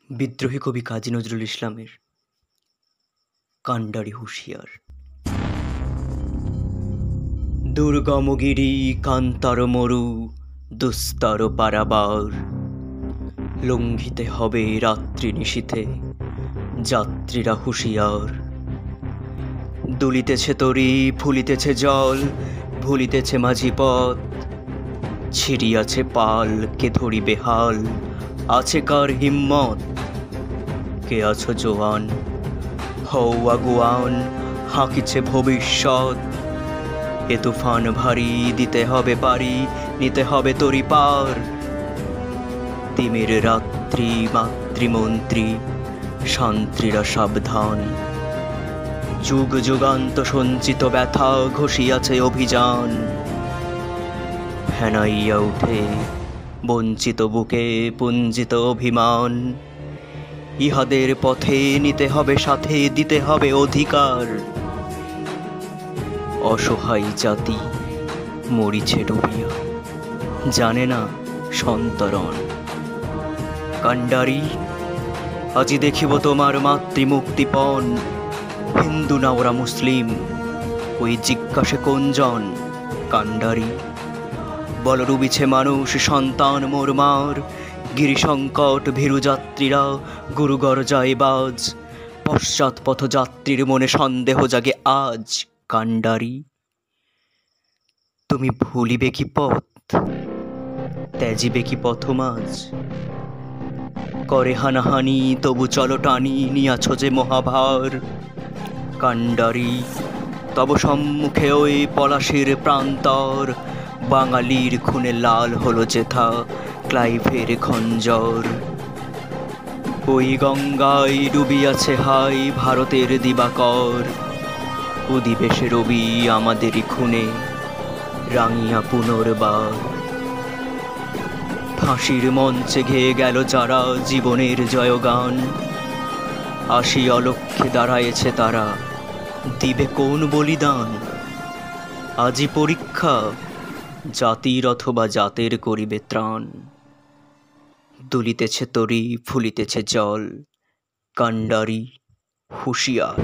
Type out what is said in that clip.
বিদ্রোহী কবি কাজী নজরুল ইসলামের কান্ডারি হুঁশিয়ার। দুর্গমগিরি কান্তার মরু দুস্তর পারাবার, লঙ্ঘিতে হবে রাত্রি নিশীথে যাত্রীরা হুঁশিয়ার। দুলিতেছে তরি ফুলিতেছে জল, ভুলিতেছে মাঝি পথ, ছিড়িয়াছে পাল কে ধরিবে হাল, আছে কার হিম্মত। কে আছো জোয়ান, হও আগুয়ান, হাঁকিছে ভবিষ্যৎ। এ তুফান ভারী, দিতে হবে পারি, নিতে হবে তরি পার। তিমির রাত্রি মাতৃমন্ত্রী, শান্ত্রীরা সাবধান। যুগ যুগান্ত সঞ্চিত ব্যথা ঘষিয়াছে অভিযান। ফেনাইয়া উঠে বঞ্চিত বুকে পুঞ্জিত অভিমান। ইহাদের পথে নিতে হবে সাথে, দিতে হবে অধিকার। অসহায় জাতি মরিছে ডুবিয়া, জানে না সন্তরণ। কান্ডারি, আজি দেখিব তোমার মাতৃমুক্তিপণ। হিন্দু না ওরা মুসলিম, ওই জিজ্ঞাসে কোনজন? কান্ডারি, বল ডুবিছে মানুষ সন্তান মোর মার। গিরিসংকট ভীরু যাত্রীরা গুরু গরজায় বাজ। পশ্চাৎ পথযাত্রীর মনে সন্দেহ জাগে আজ। কান্ডারি, তুমি ভুলিবে কি পথ, ত্যাজিবে কি পথমাজ? করে হানাহানি তবু চলো টানি, নিয়াছ যে মহাভার। কান্ডারি, তব সম্মুখে ওই পলাশির প্রান্তর। বাঙালির খুনে লাল হলো যেথা ক্লাইভের খঞ্জর। ওই গঙ্গায় ডুবিয়াছে হাই ভারতের দিবাকর। উদিবে সে রবি আমাদেরই খুনে রাঙিয়া পুনর্বার। ফাঁসির মঞ্চে গেয়ে গেল যারা জীবনের জয়গান। আসি অলক্ষ্যে দাঁড়ায়েছে তারা, দিবে কোন বলিদান? আজি পরীক্ষা, জাতির অথবা জাতের করিবে ত্রাণ। দুলিতেছে তরি ফুলিতেছে জল, কান্ডারি হুঁশিয়ার।